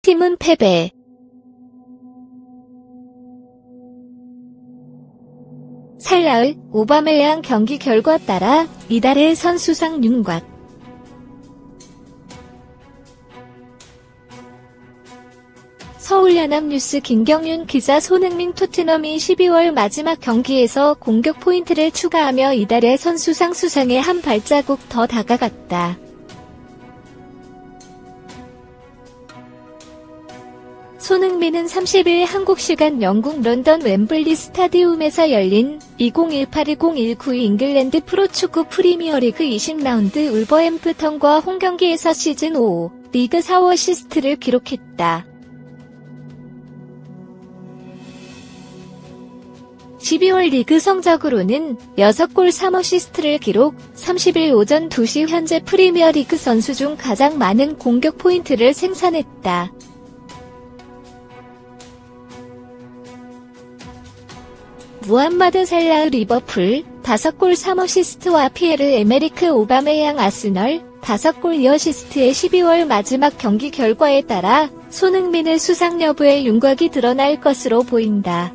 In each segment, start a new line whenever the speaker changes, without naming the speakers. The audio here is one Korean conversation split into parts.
팀은 패배. 살라의 오바메양 경기 결과 따라 이달의 선수상 윤곽. 서울연합뉴스 김경윤 기자. 손흥민. 토트넘이 12월 마지막 경기에서 공격 포인트를 추가하며 이달의 선수상 수상에 한 발자국 더 다가갔다. 손흥민은 30일 한국 시간 영국 런던 웸블리 스타디움에서 열린 2018-2019 잉글랜드 프로축구 프리미어리그 20라운드 울버햄프턴과 홈경기에서 시즌 5 리그 4 어시스트를 기록했다. 12월 리그 성적으로는 6골 3어시스트를 기록, 30일 오전 2시 현재 프리미어리그 선수 중 가장 많은 공격 포인트를 생산했다. 무함마드 살라흐 리버풀 5골 3어시스트와 피에르 에메리크 오바메양 아스널 5골 2어시스트의 12월 마지막 경기 결과에 따라 손흥민의 수상 여부의 윤곽이 드러날 것으로 보인다.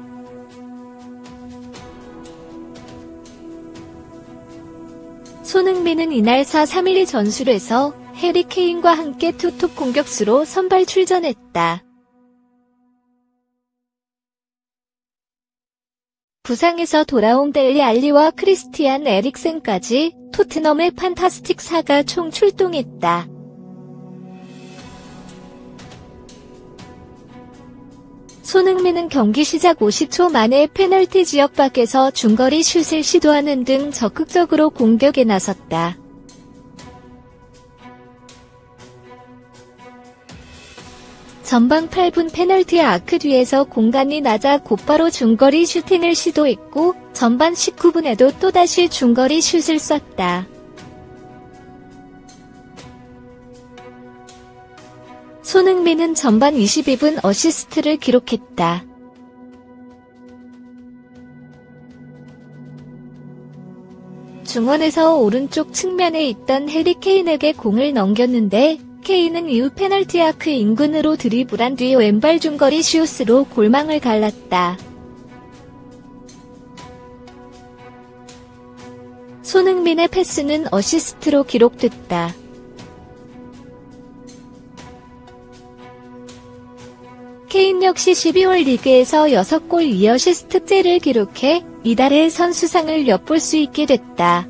손흥민은 이날 4-3-1 전술에서 해리 케인과 함께 투톱 공격수로 선발 출전했다. 부상에서 돌아온 델리 알리와 크리스티안 에릭센까지 토트넘의 판타스틱 4가 총 출동했다. 손흥민은 경기 시작 50초 만에 페널티 지역 밖에서 중거리 슛을 시도하는 등 적극적으로 공격에 나섰다. 전반 8분 페널티 아크 뒤에서 공간이 낮아 곧바로 중거리 슈팅을 시도했고 전반 19분에도 또다시 중거리 슛을 쐈다. 손흥민은 전반 22분 어시스트를 기록했다. 중원에서 오른쪽 측면에 있던 해리 케인에게 공을 넘겼는데 케인은 이후 페널티 아크 인근으로 드리블한 뒤 왼발 중거리 슛으로 골망을 갈랐다. 손흥민의 패스는 어시스트로 기록됐다. 케인 역시 12월 리그에서 6골 2어시스트째를 기록해 이달의 선수상을 엿볼 수 있게 됐다.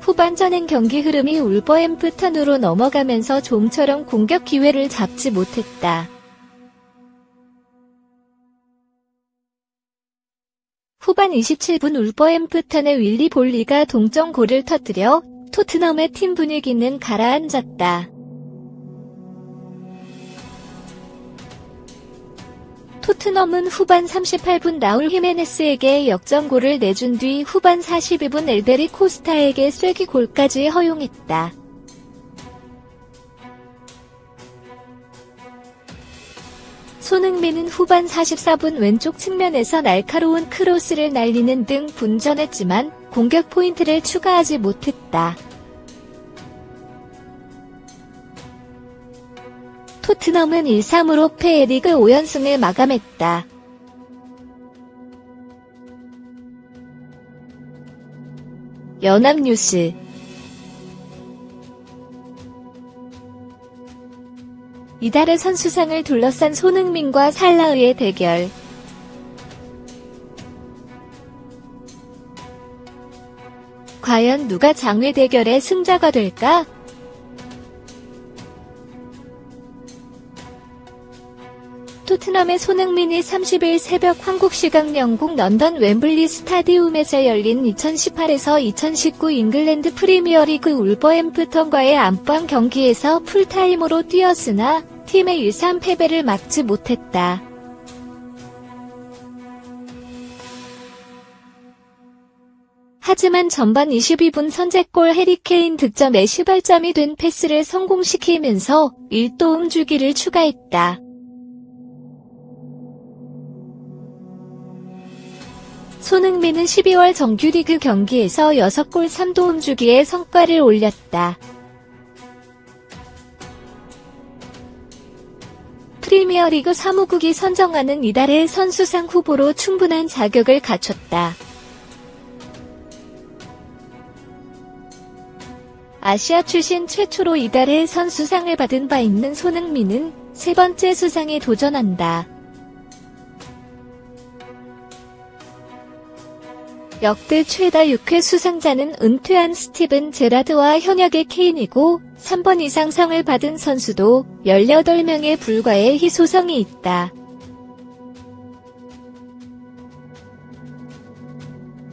후반전엔 경기 흐름이 울버햄프턴으로 넘어가면서 좀처럼 공격 기회를 잡지 못했다. 후반 27분 울버햄프턴의 윌리 볼리가 동점골을 터뜨려 토트넘의 팀 분위기는 가라앉았다. 토트넘은 후반 38분 라울 히메네스에게 역전골을 내준 뒤 후반 42분 엘데리 코스타에게 쐐기골까지 허용했다. 손흥민은 후반 44분 왼쪽 측면에서 날카로운 크로스를 날리는 등 분전했지만 공격 포인트를 추가하지 못했다. 토트넘은 1-3으로 패해 리그 5연승을 마감했다. 연합뉴스 이달의 선수상을 둘러싼 손흥민과 살라흐의 대결. 과연 누가 장외 대결의 승자가 될까? 토트넘의 손흥민이 30일 새벽 한국 시각 영국 런던 웸블리 스타디움에서 열린 2018에서 2019 잉글랜드 프리미어리그 울버햄프턴과의 안방 경기에서 풀타임으로 뛰었으나 팀의 1-3 패배를 막지 못했다. 하지만 전반 22분 선제골 해리 케인 득점에 시발점이 된 패스를 성공시키면서 1도움 주기를 추가했다. 손흥민은 12월 정규리그 경기에서 6골 3도움 주기의 성과를 올렸다. 프리미어리그 사무국이 선정하는 이달의 선수상 후보로 충분한 자격을 갖췄다. 아시아 출신 최초로 이달의 선수상을 받은 바 있는 손흥민은 세 번째 수상에 도전한다. 역대 최다 6회 수상자는 은퇴한 스티븐 제라드와 현역의 케인이고 3번 이상 상을 받은 선수도 18명에 불과해 희소성이 있다.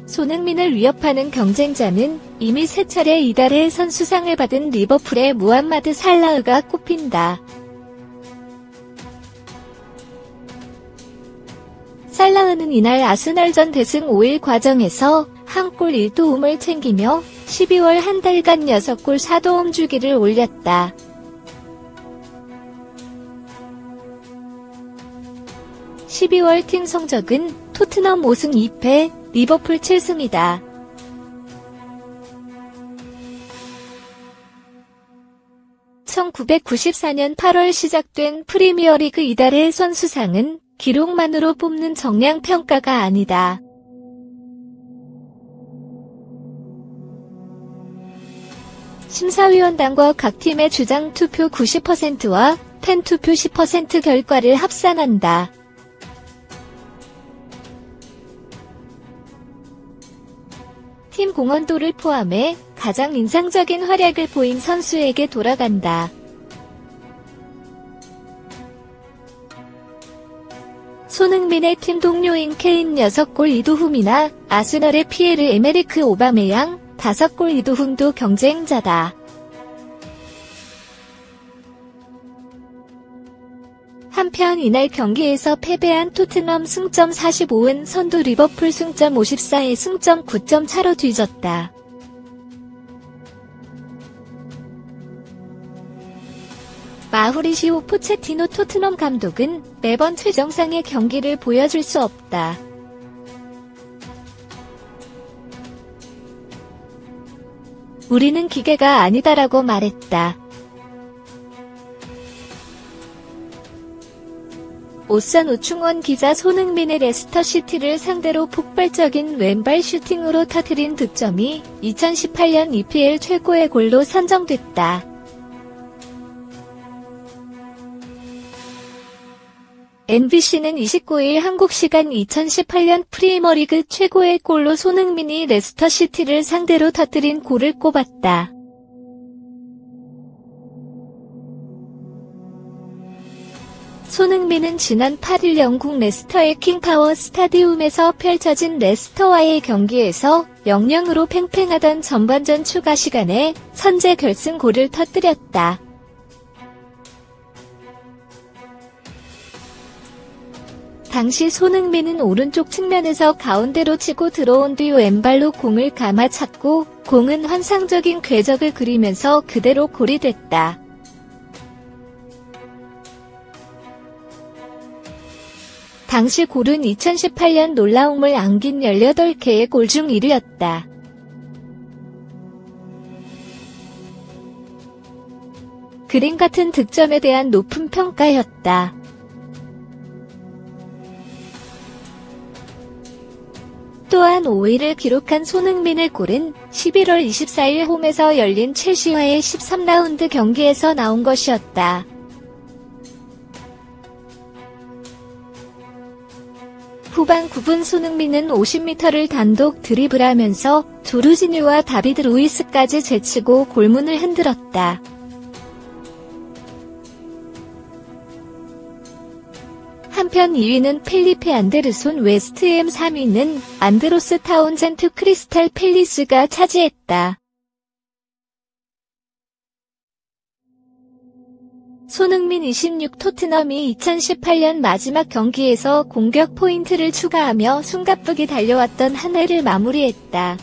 손흥민을 위협하는 경쟁자는 이미 3차례 이달의 선수상을 받은 리버풀의 무함마드 살라흐가 꼽힌다. 살라흐는 이날 아스널전 대승 5일 과정에서 한 골 1도움을 챙기며 12월 한 달간 6골 4도움 주기를 올렸다. (12월) 팀 성적은 토트넘 5승 2패, 리버풀 7승이다. (1994년 8월) 시작된 프리미어리그 이달의 선수상은 기록만으로 뽑는 정량 평가가 아니다. 심사위원단과 각 팀의 주장 투표 90%와 팬 투표 10% 결과를 합산한다. 팀 공헌도를 포함해 가장 인상적인 활약을 보인 선수에게 돌아간다. 손흥민의 팀 동료인 케인 6골 2도움이나 아스널의 피에르 에메리크 오바메양 5골 2도움도 경쟁자다. 한편 이날 경기에서 패배한 토트넘 승점 45은 선두 리버풀 승점 54에 승점 9점 차로 뒤졌다. 마우리시오 포체티노 토트넘 감독은 매번 최정상의 경기를 보여줄 수 없다. 우리는 기계가 아니다라고 말했다. 오선 우충원 기자 손흥민의 레스터시티를 상대로 폭발적인 왼발 슈팅으로 터뜨린 득점이 2018년 EPL 최고의 골로 선정됐다. NBC는 29일 한국 시간 2018년 프리미어리그 최고의 골로 손흥민이 레스터시티를 상대로 터뜨린 골을 꼽았다. 손흥민은 지난 8일 영국 레스터의 킹파워 스타디움에서 펼쳐진 레스터와의 경기에서 0-0으로 팽팽하던 전반전 추가 시간에 선제 결승골을 터뜨렸다. 당시 손흥민은 오른쪽 측면에서 가운데로 치고 들어온 뒤 왼발로 공을 감아 찼고 공은 환상적인 궤적을 그리면서 그대로 골이 됐다. 당시 골은 2018년 놀라움을 안긴 18개의 골 중 1위였다. 그림 같은 득점에 대한 높은 평가였다. 또한 5위를 기록한 손흥민의 골은 11월 24일 홈에서 열린 첼시와의 13라운드 경기에서 나온 것이었다. 후반 9분 손흥민은 50m를 단독 드리블하면서 조르지뉴와 다비드 루이스까지 제치고 골문을 흔들었다. 한편 2위는 펠리페 안데르손 웨스트햄 3위는 안드로스 타운젠트 크리스탈 팰리스가 차지했다. 손흥민 26 토트넘이 2018년 마지막 경기에서 공격 포인트를 추가하며 숨가쁘게 달려왔던 한 해를 마무리했다.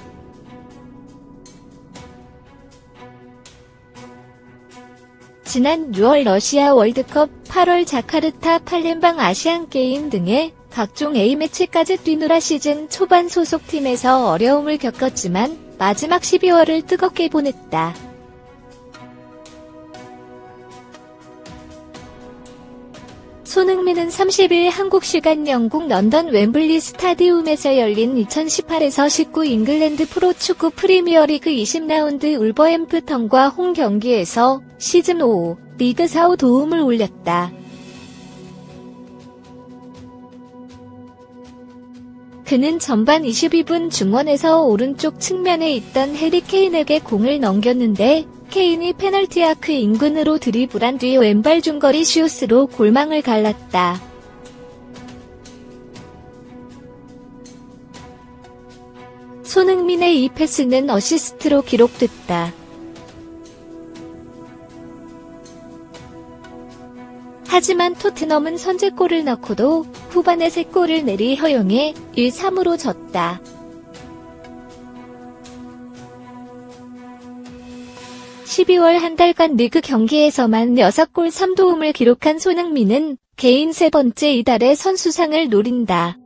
지난 6월 러시아 월드컵, 8월 자카르타 팔렘방 아시안게임 등의 각종 A매치까지 뛰느라 시즌 초반 소속팀에서 어려움을 겪었지만 마지막 12월을 뜨겁게 보냈다. 손흥민은 30일 한국 시간 영국 런던 웸블리 스타디움에서 열린 2018에서 19 잉글랜드 프로축구 프리미어리그 20라운드 울버햄프턴과 홈 경기에서 시즌 5 리그 4호 도움을 올렸다. 그는 전반 22분 중원에서 오른쪽 측면에 있던 해리 케인에게 공을 넘겼는데 케인이 페널티 아크 인근으로 드리블한 뒤 왼발 중거리 슛으로 골망을 갈랐다. 손흥민의 이 패스는 어시스트로 기록됐다. 하지만 토트넘은 선제골을 넣고도 후반에 3골을 내리 허용해 1-3으로 졌다. 12월 한 달간 리그 경기에서만 6골 3도움을 기록한 손흥민은 개인 3번째 이달의 선수상을 노린다.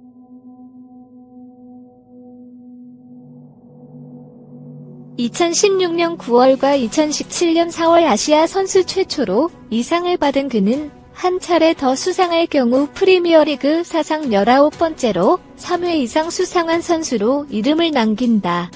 (2016년 9월과 2017년 4월) 아시아 선수 최초로 이 상을 받은 그는 한 차례 더 수상할 경우 프리미어리그 사상 19번째로 3회 이상 수상한 선수로 이름을 남긴다.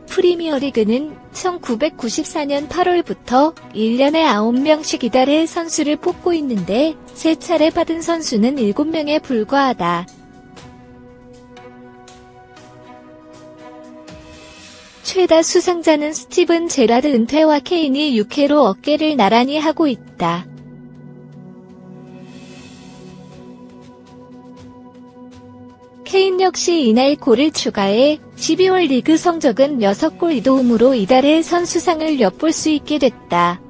프리미어리그는 1994년 8월부터 1년에 9명씩 이달의 선수를 뽑고 있는데 3차례 받은 선수는 7명에 불과하다. 최다 수상자는 스티븐 제라드 은퇴와 케인이 6회로 어깨를 나란히 하고 있다. 케인 역시 이날 골을 추가해 12월 리그 성적은 6골 2도움으로 이달의 선수상을 엿볼 수 있게 됐다.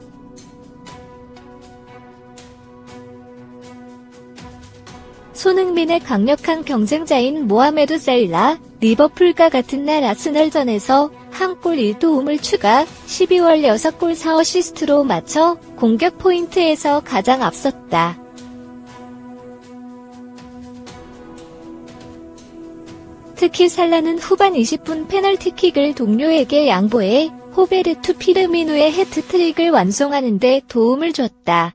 손흥민의 강력한 경쟁자인 모하메드 살라, 리버풀과 같은 날 아스널전에서 한 골 1도움을 추가, 12월 6골 4어시스트로 맞춰 공격 포인트에서 가장 앞섰다. 특히 살라는 후반 20분 페널티킥을 동료에게 양보해 호베르투 피르미누의 해트트릭을 완성하는 데 도움을 줬다.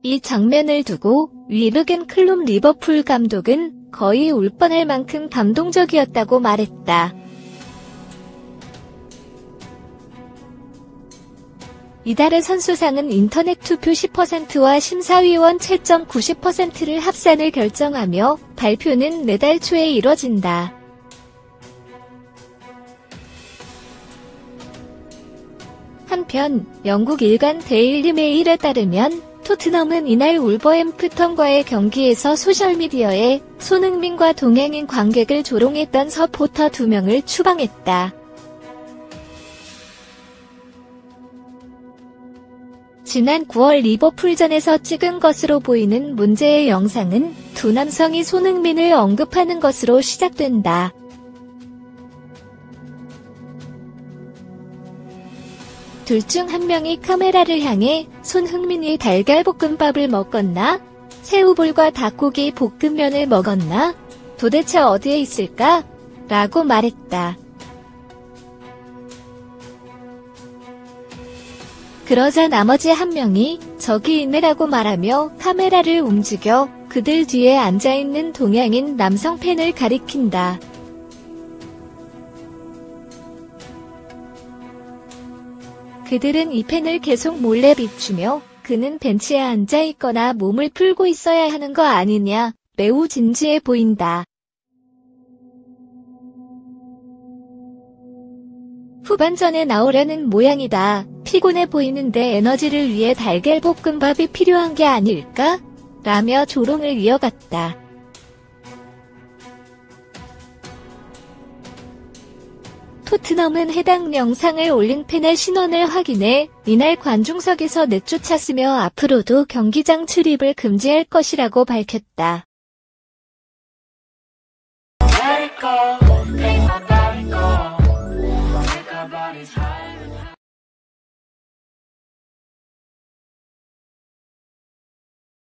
이 장면을 두고 위르겐 클롭 리버풀 감독은 거의 울 뻔할 만큼 감동적이었다고 말했다. 이달의 선수상은 인터넷 투표 10%와 심사위원 채점 90%를 합산을 결정하며 발표는 내달 초에 이뤄진다. 한편 영국 일간 데일리 메일에 따르면 토트넘은 이날 울버햄프턴과의 경기에서 소셜미디어에 손흥민과 동행인 관객을 조롱했던 서포터 2명을 추방했다. 지난 9월 리버풀전에서 찍은 것으로 보이는 문제의 영상은 두 남성이 손흥민을 언급하는 것으로 시작된다. 둘 중 한 명이 카메라를 향해 손흥민이 달걀볶음밥을 먹었나? 새우볼과 닭고기 볶음면을 먹었나? 도대체 어디에 있을까? 라고 말했다. 그러자 나머지 한 명이 저기 있네라고 말하며 카메라를 움직여 그들 뒤에 앉아있는 동양인 남성 팬을 가리킨다. 그들은 이 팬을 계속 몰래 비추며 그는 벤치에 앉아있거나 몸을 풀고 있어야 하는 거 아니냐, 매우 진지해 보인다. 후반전에 나오려는 모양이다. 피곤해 보이는데 에너지를 위해 달걀볶음밥이 필요한 게 아닐까? 라며 조롱을 이어갔다. 토트넘은 해당 영상을 올린 팬의 신원을 확인해 이날 관중석에서 내쫓았으며 앞으로도 경기장 출입을 금지할 것이라고 밝혔다.